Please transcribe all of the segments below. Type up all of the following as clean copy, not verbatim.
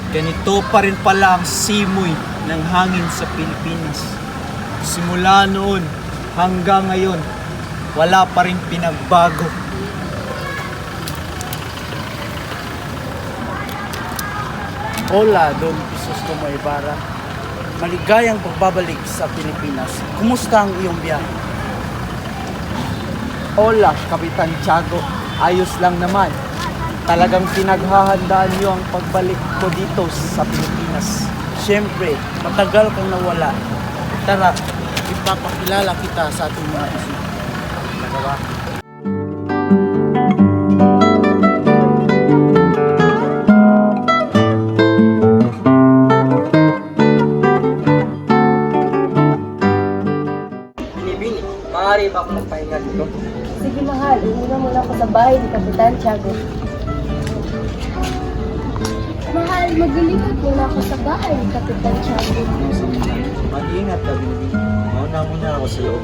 Ganito pa rin pala ang simoy ng hangin sa Pilipinas. Simula noon hanggang ngayon, wala pa rin pinagbago. Hola, Don Crisostomo Ibarra. Maligayang pagbabalik sa Pilipinas. Kumusta ang iyong biyahe? Hola, Kapitan Tiago. Ayos lang naman. Talagang pinaghahandaan niyo ang pagbalik ko dito sa Pilipinas. Siyempre, matagal kang nawala. Tara, ipapakilala kita sa ating mga bisita. Nagawa. Binibini, maaari ba ako magpahinga dito? Sige mahal, umuna muna ako sa bahay ni Kapitan Tiago. Mahal, maglilipad muna ako sa bahay ni Kapitan Tiago. Mag-iingat ka, Binibini. Mauna muna ako sa loob.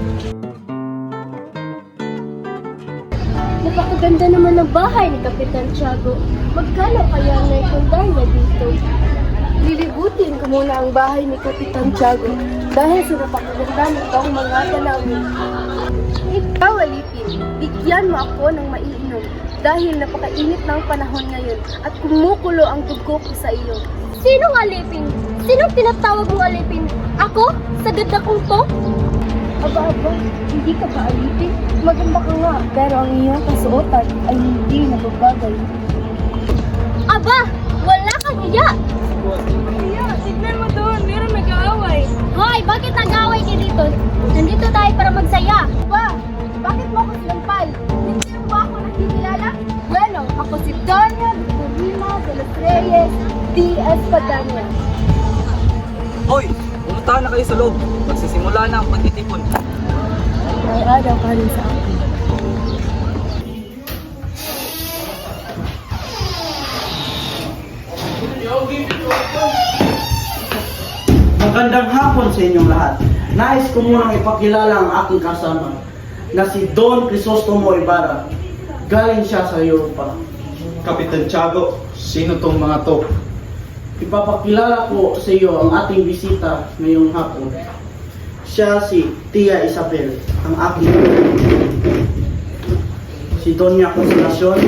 Napakaganda naman ng bahay ni Kapitan Tiago. Magkano kaya na ikundar niya dito? Lilibutin ko muna ang bahay ni Kapitan Tiago dahil sa napakaganda nitong mga tanawin. Ikaw, Alipin, bigyan mo ako ng maiinom dahil napakainit ng panahon ngayon at kumukulo ang dugo ko sa iyo. Sinong Alipin? Sinong tinatawag mong Alipin? Ako? Sa ganda kong to? Aba, hindi ka ba Alipin? Maganda ka nga, pero ang iyong kasuotan ay hindi nababagay. Aba! Wala kang iya! Iya, tignan mo doon, meron nag-aaway. Hoy, bakit nag-aaway kayo dito? Nandito tayo para magsaya. Ba, bakit mo ako sinampal? Hindi mo ba ako nakikilala? Bueno, ako si Doña Victorina de los Reyes D.S. Padania. Hoy! Pumunta na kayo sa loob. Magsisimula na ang pagtitipon. May araw ka rin sa akin. Magandang hapon sa inyong lahat. Nais ko munang ipakilala ang aking kasama na si Don Crisostomo Ibarra. Galing siya sa Europa. Kapitan Tiago, sino tong mga to? Ipapakilala ko sa iyo ang ating bisita ngayong hapon. Siya si Tia Isabel, ang aking si Doña Consolacion,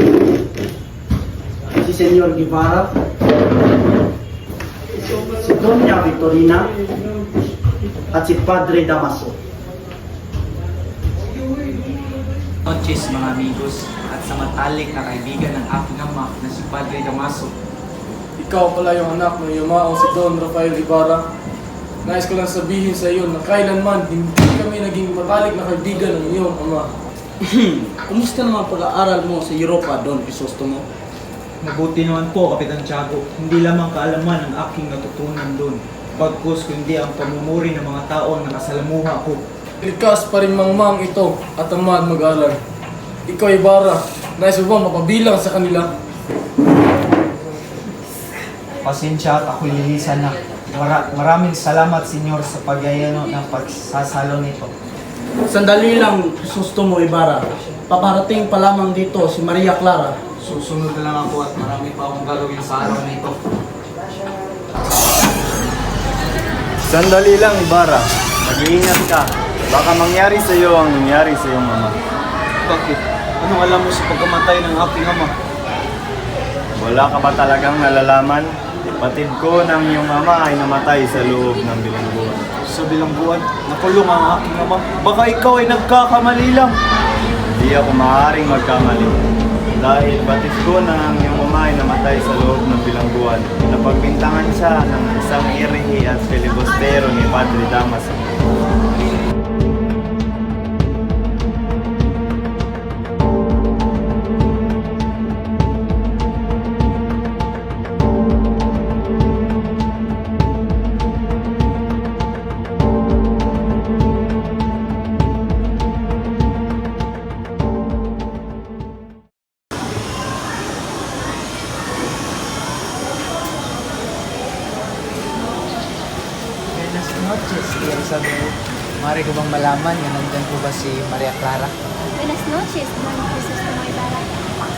si Senyor Guevara, si Doña Victorina, at si Padre Damaso. Noches mga amigos at sa matalik na kaibigan ng aking ama na si Padre Damaso. Ikaw pala yung anak ng yumaong si Don Rafael Ibarra. Nais ko lang sabihin sa iyo na kailanman hindi kami naging matalik na kaibigan ng iyong ama. Kumusta naman pag-aaral mo sa Europa, Don Crisostomo? Mabuti naman po, Kapitan Tiago. Hindi lamang kaalaman ang aking natutunan doon. Bagkus kundi ang pamumuri ng mga taong nakasalamuha ko. Likas pa rin mangmang ito at tamad mag-aral. Ikaw, Ibarra, nais mo bang mapabilang sa kanila? Pasensya at ako lilisan na. Maraming salamat, Senyor, sa pagyayano ng pagsasalo nito. Sandali lang, Crisostomo Ibarra. Paparating pa lamang dito si Maria Clara. Susunod na lang ako at marami pa akong gagawin sa araw na ito. Sandali lang, Ibarra. Mag-iingat ka. Baka mangyari sa iyo ang nangyari sa iyong ama. Bakit? Anong alam mo sa pagkamatay ng aking ama? Wala ka ba talagang nalalaman? Patid ko ng iyong ama ay namatay sa loob ng bilangguan. Sa bilangguan, nakulong ang aking ama. Baka ikaw ay nagkakamali lang. Hindi ako maaaring magkamali. Dahil patid ko na ang iyong ama ay namatay sa loob ng bilangguan. Napagbintangan siya ng isang irihi at filibustero ni Padre Damaso. Buenas noches, Tia Isabel. Mari ko bang malaman na nandyan po ba si Maria Clara? Buenas noches, Don Crisostomo Ibarra.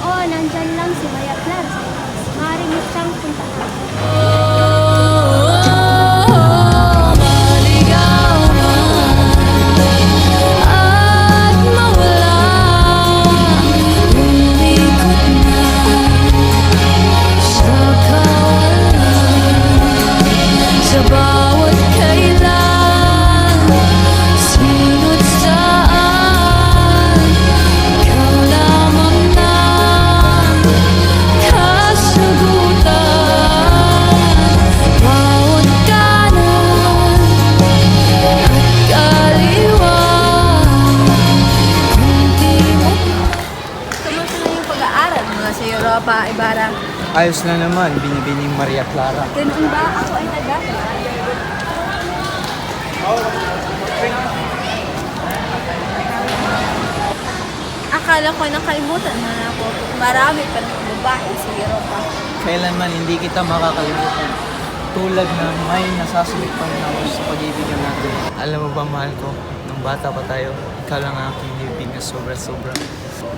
Oo, nandyan lang si Maria Clara sa taas. Maaari mo siyang puntahan. Sa bawat kailan, sino't saan, ikaw lamang na kasagutan. Bawat kanan at kaliwa, kung di mo. Kamusta na yung pag-aaral mula sa Europa, Ibarra? Ayos na naman, binibining Maria Clara. Ganun ba? Ako ay taga. Akala ko nakalimutan mo na ako. Marami pa ng babae sa Europa. Kailanman hindi kita makakalimutan. Tulad na may nasasalit pa rin ako sa pag-ibigan natin. Alam mo ba, mahal ko, nung bata pa tayo, ikaw lang ang aking ibig na sobra-sobra.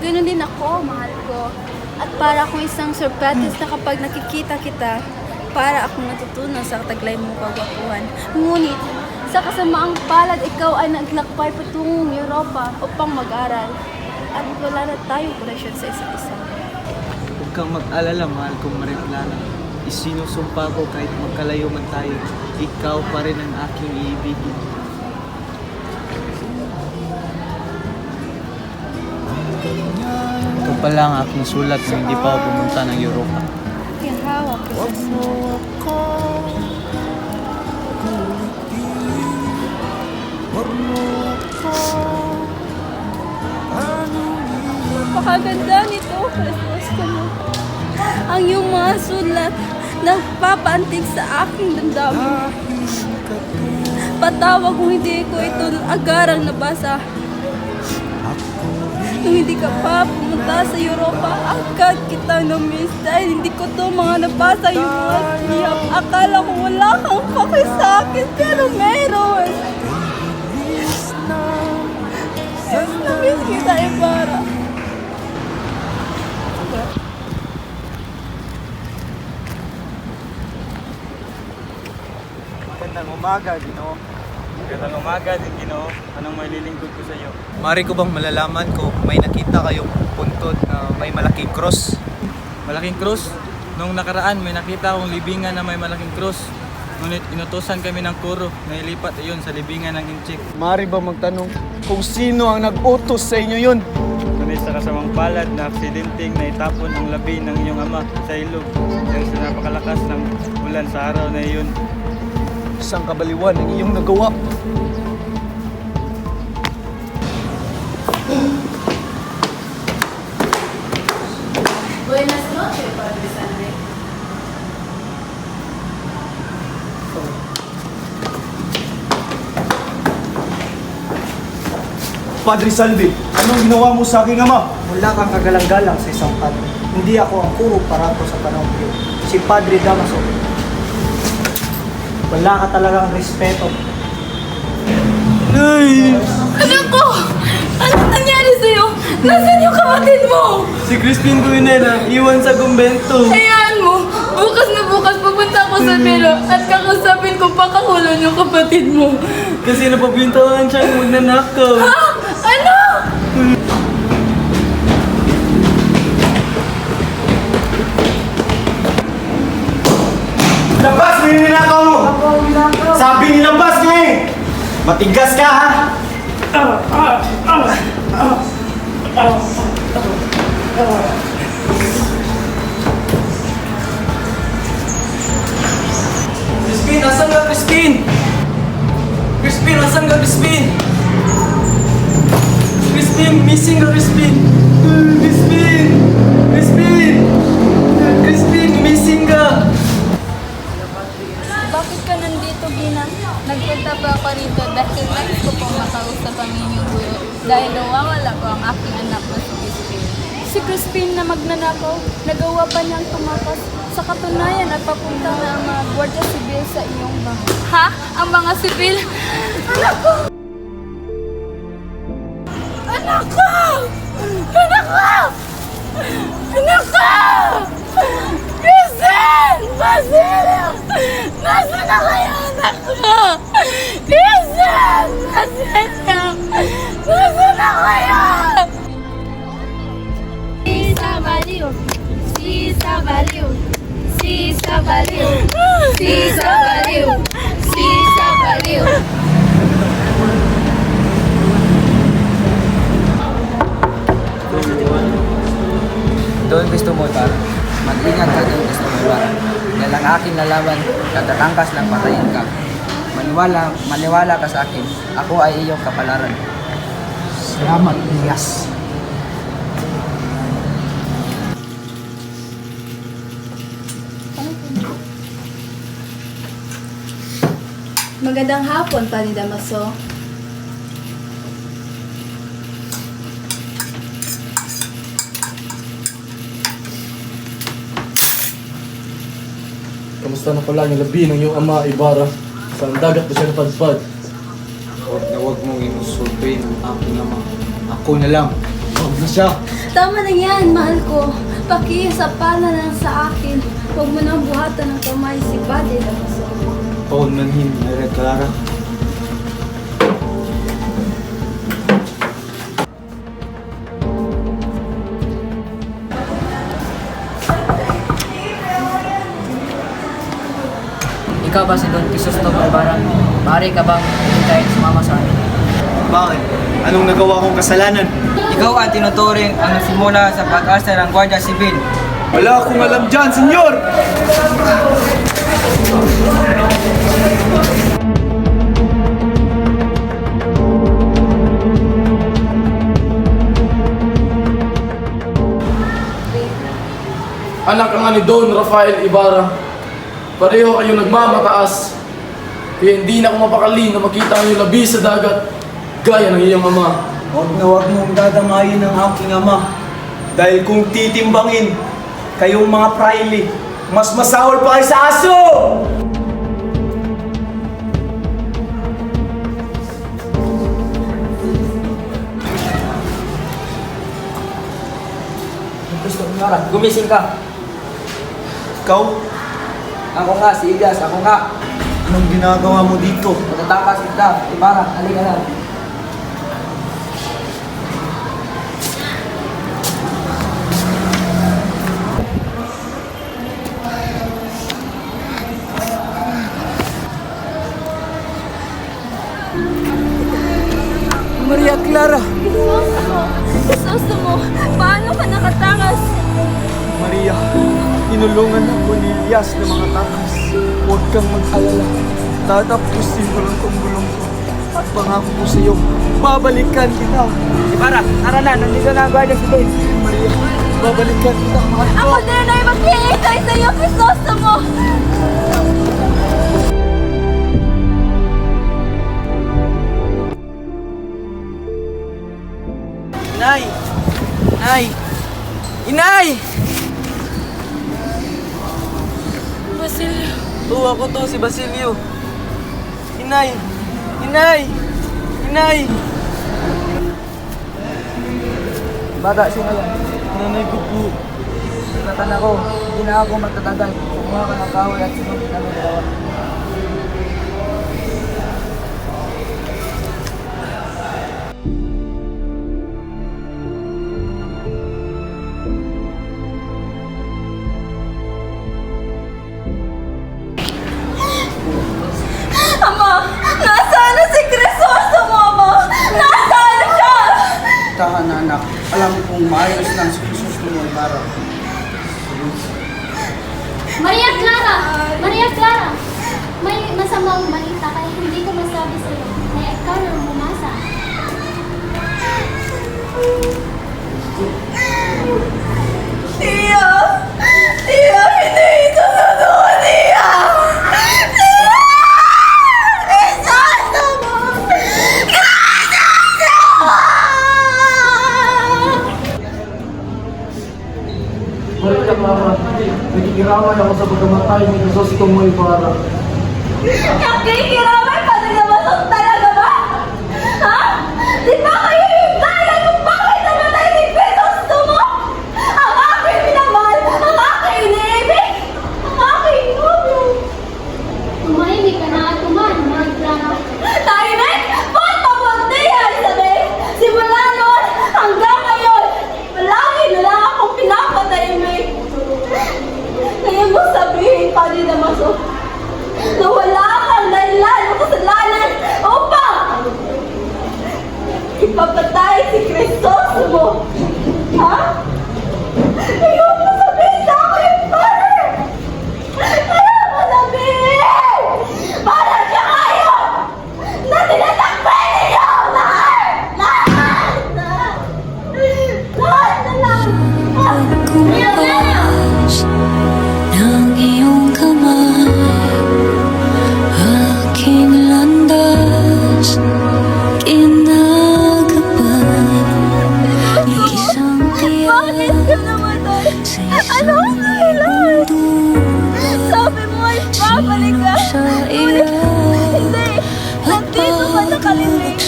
Ganun din ako, mahal ko. At para akong isang surprise na kapag nakikita kita, para akong natutunan sa taglay mong kagwapuhan. Ngunit, sa kasamaang palad, ikaw ay naglakbay patungong Europa upang mag-aral. At wala na tayong connection sa isa't isa. Huwag kang mag-alala, mahal kong Maria Clara. Isinusumpa ko kahit magkalayo man tayo, ikaw pa rin ang aking iibigin. Ito pala ang aking sulat na hindi pa ako pumunta ng Europa. Aking hawak ko sa Napakaganda nito, Crisostomo. Ang iyong mga sulat nagpapaantig sa aking damdamin. Patawag kung hindi ko ito agarang nabasa. Nung hindi ka pa pumunta sa Europa, agad kita na-miss dahil hindi ko to mga nabasa yung mga siyap. Akala ko wala kang paki sa akin, pero meron. Na-miss kita, Ibarra. Magandang umaga, Ginoo. Magandang umaga din, Ginoo. Anong may lilingkod ko sa iyo? Mari ko bang malalaman kung may nakita kayong puntod na may malaking cross? Malaking krus? Nung nakaraan may nakita akong libingan na may malaking krus. Ngunit inutusan kami ng kuro na ilipat iyon sa libingan ng Inchik. Mari ba magtanong kung sino ang nag-utos sa inyo yun? Ngunit sa kasamang palad na aksidenteng na itapon ang labi ng iyong ama sa ilog dahil sa napakalakas ng ulan sa araw na iyon. Isang kabaliwan ang iyong nagawa. Buenas noches, Padre Sanre. Padre Salvi, anong ginawa mo sa aking ama? Wala kang kagalang-galang sa isang padre. Hindi ako ang kuro para ko sa panahon ko. Si Padre Damaso. Wala ka talagang respeto. Anak ko! Anong nangyari sa'yo? Nasaan yung kapatid mo? Si Crispin Guinera, iwan sa kumbento. Hayaan mo! Bukas na bukas pupunta ako sa Belo at kakausapin ko pakakulon yung kapatid mo. Kasi napabintawan siyang magnanakaw. Ha? Ano? Labas! May ninakaw mo! Sabi ni labas nga eh! Matigas ka ha! Crispin, asan ka, Crispin? Crispin, asan ka, Crispin? Crispin, missing ka, Crispin. Crispin! Crispin! Crispin, missing ka! Bakit ka nandito, Gina? Nagpunta pa ako rito dahil nais ko pong makausap ang inyong guro dahil nawawala ko ang aking anak na si Crispin. Si Crispin na magnanakaw, nagawa pa niyang tumakas. Sa katunayan at papunta na ang mga gwardiya sibil sa iyong bahay. Ha? Ang mga sibil? Anak ko! Anak ko! Anak ko! Anak ko! Crispin! Basilio! Nasaan na kayo, anak ko? Crispin! Basilio! Nasaan na kayo? Sisa Baliw! Sisa Baliw! Sisa Baliw! Sisa Baliw! Sisa Baliw! Doon gusto mo, Tar. Mag-ingat ka doon gusto mo, Tar. Dahil ang aking lalaban, katatangkas lang patayin ka. Maniwala ka sa akin. Ako ay iyong kapalaran. Salamat, Elias. Magandang hapon, Pani Damaso. Kamusta na pala yung labi ng iyong ama, Ibarra? Sa dagat ba siya napadpad? Huwag mong inusultuin ang aking ama. Ako na lang. Huwag na siya. Tama na yan, mahal ko. Pakisapa na lang sa akin. Huwag mo nang buhatan ng kamay si Padre Damaso. Paunmanhin, Maria Clara. Ikaw ba si Don Crisostomo Ibarra? Maaari ka bang hintayin sumama sa amin? Bakit? Anong nagawa kong kasalanan? Ikaw ang tinuturing ang nagsimula sa pag-asa ng Gwardiya Sibil. Wala akong alam dyan, senyor! Anak ka nga ni Don Rafael Ibarra. Pareho kayong nagmamataas. Kaya hindi na ako mapakali na makita ang iyong labi sa dagat. Gaya ng iyong ama. Huwag mong dadamayin ang aking ama. Dahil kung titimbangin, kayong mga praile, mas masahol pa kayo sa aso! Gusto mo nga, gumising ka. Ikaw, Ako nga, si Elias. Ako nga. anong ginagawa mo dito? Matatakas kita. Ibarra, halika na. Maria Clara! Isoso mo, paano ka nakatakas? Maria, tinulungan ako ni Elias ng mga takas. Huwag kang mag-alala. Tatapusin ko lang itong bulong ko. At pangako ko sa iyo, babalikan kita. Ibarra, tara na. Nandito na ang Gwardiya Sibil. Maria, babalikan kita, mahal ko. Ako din ay maghihintay sa iyo, Isoso mo! Inay! Inay! Inay! Basilio. Oo, ako to, si Basilio. Inay! Inay! Inay! Bata, sino yan? Nanay ko po. Ikatan ako, hindi na ako magtatagal. Kumuha ka ng kahoy at sinunod kami dalawa. Ama, nasaan na si Crisostomo, Ama? Nasaan na siya? Tahan na anak, alam kong maayos lang si Crisostomo Ibarra. Maria Clara! Maria Clara! May masamang balita kaya hindi ko masabi sa'yo. May ikaw na bumasa. Tia! Tia, hindi ito totoo, Tia! Tia! Crisostomo! Crisostomo! Balik ka mama, nakikiramay ako sa pagkamatay ni Crisostomo Ibarra. Nakikiramay pa rin naman sa talaga ba? Ha? Di ba kayo yung dahilan kung bakit namatay ni Crisostomo? Ang aking minamahal, ang aking iniibig, ang aking nobyo. Tumahimik ka na at tuman, Maria Clara. Tahimik? Ba't mabuti, Elizabeth? Simula noon hanggang ngayon, palagi na lang akong pinapatahimik. Ngayon mo sabihin, Padre Damaso, na wala kang dahilan o kasalanan upang ipapatay si Crisostomo. Ha? Ngayon mo sabihin sa akin, Padre! Kaya mo sabihin! Para siya kayo! Na tinatakpan ninyo! Lahat! Lahat! Lahat na lang! Kumakas ng iyong kamay, aking landas, kinagapan, isang Bakit ka namatay? Ano ang dahilan? Sabi mo ay babalik ka. Ngunit hindi. Nandito ka nakaliling.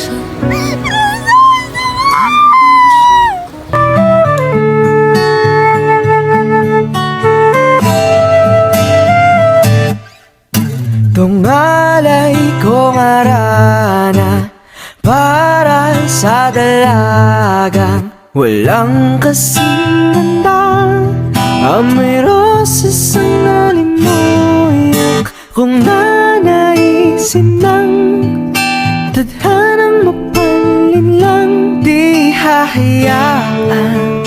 Tungalay kong arana para sa dalagang walang kasing ganda. Amoy roses ang nalimuyak kung nanaisin ng tadhanang mapalin lang. Di hahayaan